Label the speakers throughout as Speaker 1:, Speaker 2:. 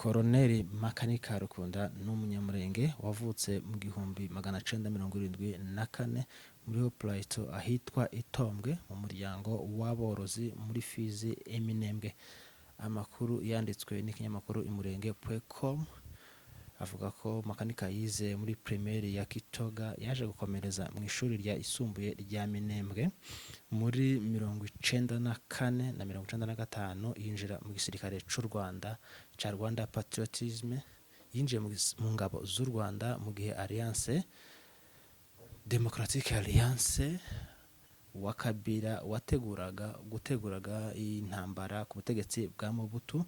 Speaker 1: Koroneli Makanika Rukunda ni umunyamurenge wavutse mu 1974 muri Plateau ahitwa Itombwe mu muryango w'aborozi muri Fizi Eminembwe. Amakuru yanditswe n'ikinyamakuru imurenge.com avuga ko Makanika yize muri primaire ya Kitoga, yaje gukomereza mu ishuri rya isumbuye rya Minembwe muri 1994 na 1995 yinjira mu gisirikare cy'u Rwanda cha Rwanda Patriotisme. Yinjiye mu ngabo z'u Rwanda mu gihe Alliance Democratique Alliance wa Kabila guteguraga intambara ku butegetsi bwa Mobutu.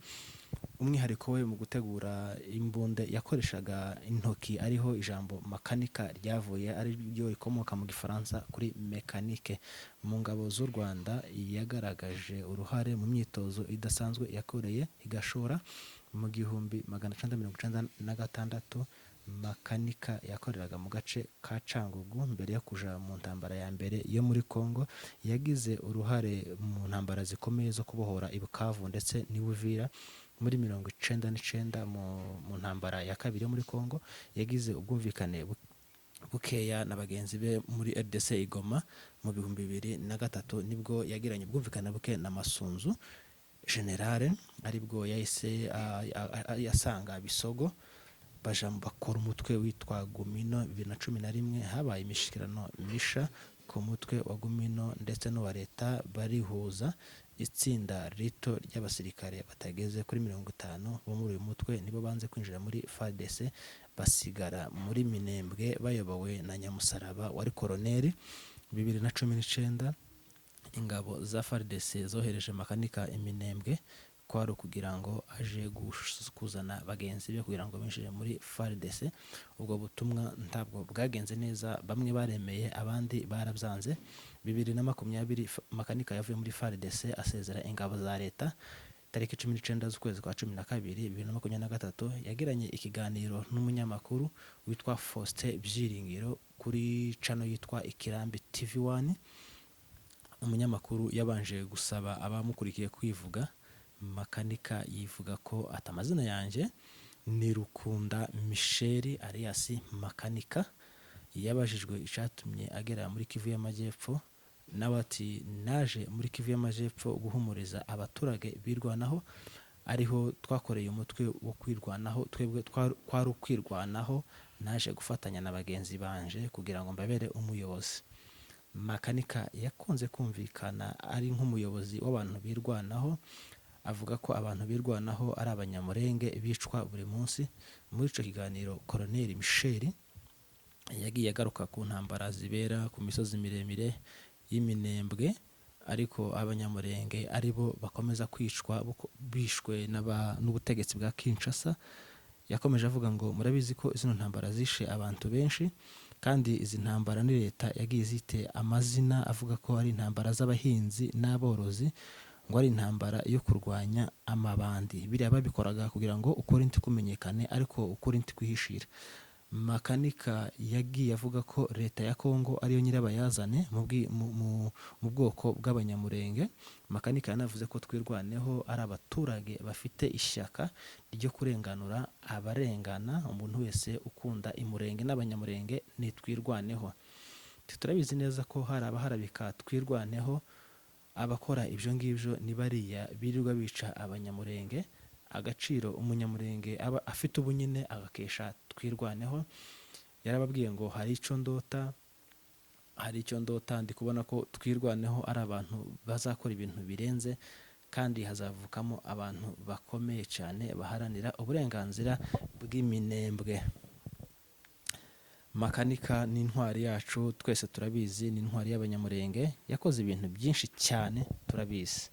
Speaker 1: Umwihariko we mu gutegura imbunde yakoreshaga intoki, ariho ijambo makanika ryavuye, ari byo rikomoka mu Gifaransa kuri mécanique. Mu ngabo z'u Rwanda yagaragaje uruhare mu myitozo idasanzwe yakoreye igashora mu 1996. Makanika yakoreraga mu gace ka Cangugu mbere yo kuja mu ntambara ya mbere yo muri Kongo. Yagize uruhare mu ntambara zikomeye zo kubohora Ibukavu ndetse n'Ubuvira muri 1999. Mu ntambara ya kabiri yo muri Kongo yagize ubwumvikane bukeya na bagenzi be muri RDC Igoma mu 2003, nibwo yagiranye ubwumvikane buke na Masunzu General, aribwo yahise yasanga Bisogo baja bakora umutwe witwa Gumino. 2011 habaye imishikirano misha ku mutwe wa Gumino ndetse no wa leta, barihuza itsinda rito ry'abasirikare batageze kuri 50 bo muri uyu mutwe nibo banze kwinjira muri FARDC, basigara muri Minembwe bayobowe na Nyamusaraba wari koroneli. 2019 ingabo za FARDC zohereje Makanika Minembwe kwaro kugira ngo aje kuzana bagenzi be kugira ngo binjire muri FARDC. Ubwo butumwa ntabwo bwagenze neza, bamwe baremeye abandi barabyanze. 2020 Makanika yavuye muri FARDC asezera ingabo za leta. Tariki 19 z'ukwezi kwa 12 2023 yagiranye ikiganiro n'umunyamakuru witwa Faustin Byiringiro kuri channel yitwa Ikirambi TV1. Umunyamakuru yabanje gusaba abamukurikiye kwivuga. Makanika yivuga ko atamazina yanje ni Rukunda Michel alias Makanika. Yabajijwe icatumye agera muri Kivu y'Amajyepfo, nawe ati naje muri Kivu y'Amajyepfo guhumuriza abaturage birwanaho, ariho twakoreye umutwe wo kwirwanaho, twebwe kwari ukwirwanaho, naje gufatanya na bagenzi banje kugira ngo mbabere umuyobozi. Makanika yakunze kumvikana ari nk'umuyobozi w'abantu birwanaho, avuga ko abantu birwanaho ari abanyamurenge bicwa buri munsi. Muri ico kiganiro Colonel Michel yagiye agaruka ku ntambara zibera ku misozi miremire y'Iminembwe, ariko abanyamurenge aribo bakomeza kwicwa bishwe n'ubutegetsi bwa Kinshasa. Yakomeje avuga ngo murabizi ko izino ntambara zishe abantu benshi, kandi izi ntambara ni leta yagiye zite amazina, avuga ko ari intambara z'abahinzi n'aborozi, ngo ari intambara yo kurwanya amabandi. Biriya babikoraga kugira ngo ukuri nti kumenyekane, ariko ukuri nti kwihishira. Makanika yagiye avuga ko leta ya Kongo ariyo nyirabayazane mu bwoko bw'abanyamurenge. Makanika yanavuze ko twirwaneho ari abaturage bafite ishyaka ryo kurenganura abarengana. Umuntu wese ukunda imurenge n'abanyamurenge ni twirwaneho. Turabizi neza ko hari abaharabika twirwaneho, abakora ibyo ngibyo ni bariya birirwa bica abanyamurenge. Agaciro umunyamurenge aba afite ubunyine agakesha twirwaneho. Yarababwiye ngo hari icyo ndota ndi kubona ko twirwaneho ari abantu bazakora ibintu birenze, kandi hazavukamo abantu bakomeye cyane baharanira uburenganzira bw'Iminembwe. Makanika ni intwari yacu, twese turabizi, ni intwari y'abanyamurenge, yakoze ibintu byinshi cyane turabizi.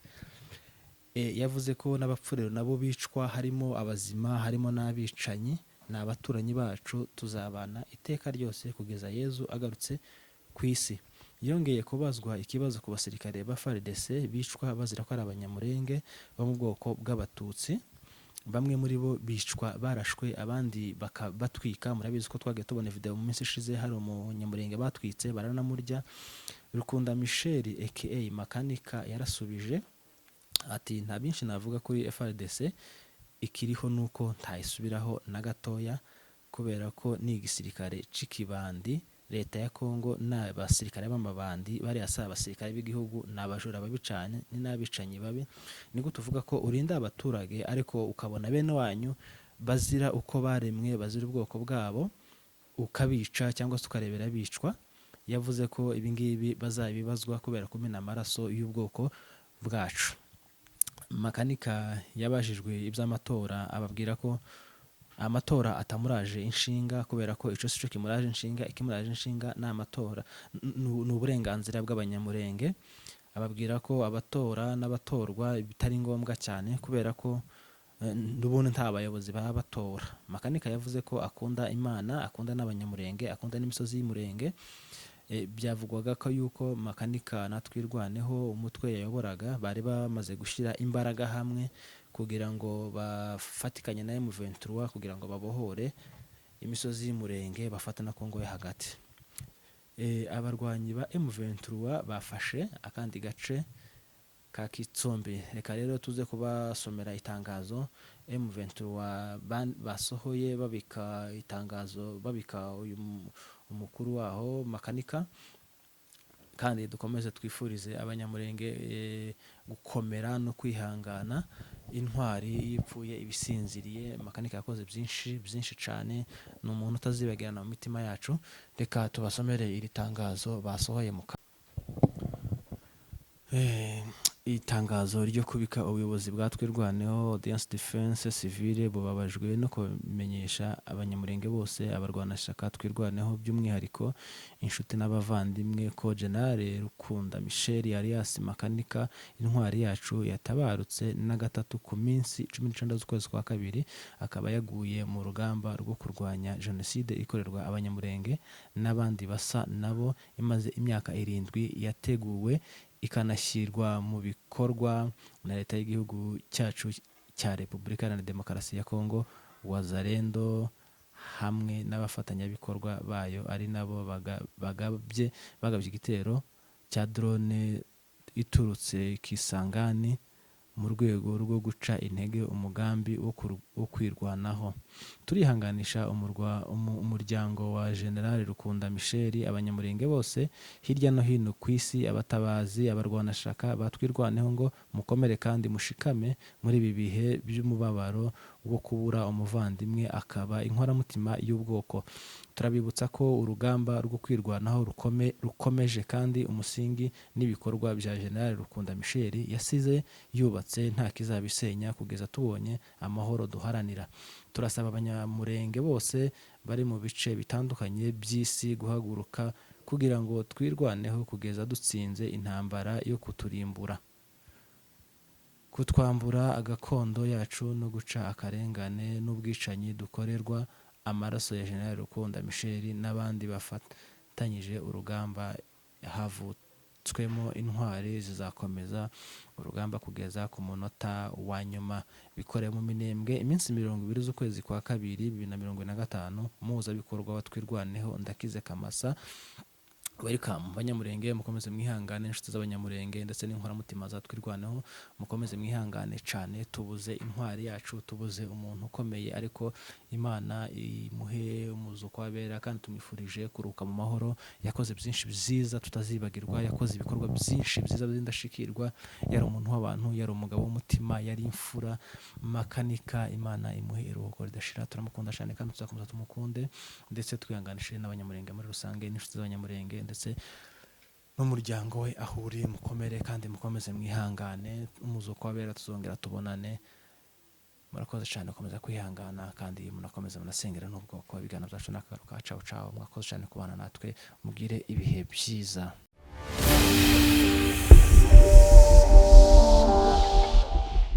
Speaker 1: Yavuze ko n'abapfurero nabo bicwa, harimo abazima harimo n'abicanyi, ni abaturanyi bacu, tuzabana iteka ryose kugeza Yezu agarutse ku isi. Yongeye kubazwa ikibazo ku basirikare ba FARDC bicwa bazira ko ari abanyamurenge bo mu bwoko bw'abatutsi. Bamwe muri bo bicwa barashwe, abandi batwika. Murabizi ko twagiye tubona video mu minsi ishize, hari umunyamurenge batwitse baranamurya. Rukunda Michel aka Makanika yarasubije ati nta byinshi navuga kuri FARDC, ikiriho nuko ntayisubiraho na gatoya, kubera ko ni igisirikare c'ikibandi. Leta ya Kongo n'abasirikare b'amabandi bariya si abasirikare b'igihugu, ni abajura babi cane, ni n'abicanyi babi. Ni gute uvuga ko urinda abaturage ariko ukabona bene wanyu bazira uko baremwe, bazira ubwoko bwabo, ukabica cyangwa se ukarebera bicwa? Yavuze ko ibingibi bazabibazwa kubera kumena amaraso y'ubwoko bwacu. Makanika yabajijwe iby'amatora ababwira ko amatora atamuraje inshinga, kubera ko ico sico kimuraje inshinga. Ikimuraje inshinga ni amatora, ni uburenganzira bw'abanyamurenge. Ababwira ko abatora n'abatorwa bitari ngombwa cyane, kubera ko n'ubundi nta bayobozi baba batora. Makanika yavuze ko akunda Imana, akunda n'abanyamurenge, akunda n'imisozi y'umurenge. Byavugwaga ko yuko Makanika na Twirwaneho umutwe yayoboraga bari bamaze gushyira imbaraga hamwe kugira ngo bafatikanye na M23 kugira ngo babohore imisozi y'umurenge, bafata na Kongo yo hagati. Abarwanyi ba M23 bafashe akandi gace ka Kitsombe. Reka rero tuze kubasomera itangazo M23 basohoye babika itangazo, babika uyu umukuru waho Makanika, kandi dukomeze twifurize abanyamurenge gukomera no kwihangana. Intwari yipfuye ibisinziriye. Makanika yakoze byinshi cyane, ni umuntu utazibagirana mu mitima yacu. Reka tubasomere iri tangazo basohoye mu itangazo ryo kubika ubuyobozi bwa Twirwaneho Audience Defense Civile bubabajwe no kumenyesha abanyamurenge bose, abarwanashyaka Twirwaneho by'umwihariko inshuti n'abavandimwe ko General Rukunda Michel alias Makanika, intwari yacu, yatabarutse na gatatu ku minsi 19 z'ukwezi kwa kabiri, akaba yaguye mu rugamba rwo kurwanya jenoside ikorerwa abanyamurenge n'abandi basa nabo, imaze imyaka 7 yateguwe ikanashyirwa mu bikorwa na leta y'igihugu cyacu cya Repubulika Iharanira Demokarasi ya Kongo, Wazalendo hamwe n'abafatanyabikorwa bayo, ari nabo bagabye igitero cya drone iturutse Kisangani mu rwego rwo guca intege umugambi wo kwirwanaho. Turihanganisha umuryango wa General Rukunda Michel, abanyamurenge bose hirya no hino ku isi, abatabazi, abarwanashaka batwirwaneho ngo mukomere kandi mushikame muri ibi bihe by'umubabaro wo kubura umuvandimwe akaba inkoramutima y'ubwoko. Turabibutsa ko urugamba rwo kwirwanaho rukomeje, kandi umusingi n'ibikorwa bya General Rukunda Michel yasize yubatse nta kizabisenya kugeza tubonye amahoro duharanira. Turasaba abanyamurenge bose bari mu bice bitandukanye by'isi guhaguruka kugira ngo twirwaneho kugeza dutsinze intambara yo kuturimbura, kutwambura agakondo yacu no guca akarengane n'ubwicanyi dukorerwa. Amaraso ya General Rukunda Michel n'abandi bafatanyije urugamba havutswemo intwari zizakomeza urugamba kugeza ku munota wa nyuma. Bikorewe mu Minembwe iminsi 20 z'ukwezi kwa kabiri 2025. Umuhuzabikorwa wa Twirwaneho Ndakize Kamasa. Welcome banyamurenge, mukomeze mwihangane, inshuti z'abanyamurenge ndetse n'inkoramutima za Twirwaneho, mukomeze mwihangane cyane. Tubuze intwari yacu, tubuze umuntu ukomeye, ariko Imana imuhe umuzuko wabera, kandi tumwifurije kuruka mu mahoro. Yakoze byinshi byiza tutazibagirwa, yakoze ibikorwa byinshi byiza by'indashikirwa, yari umuntu w'abantu, yari umugabo w'umutima, yari imfura. Makanika, Imana imuhe iruhuko ridashira. Turamukunda cyane kandi tuzakomeza tumukunde, ndetse twihanganishije n'abanyamurenge muri rusange n'inshuti z'abanyamurenge ndetse n'umuryango we aho uri. Mukomere kandi mukomeze mwihangane, umuzuko wabera tuzongera tubonane. Murakoze cyane, komeza kwihangana kandi munakomeza munasengera n'ubwoko. Ibiganiro byacu n'akagaruka. Ciao. Mwakoze cyane kubana natwe, mugire ibihe byiza.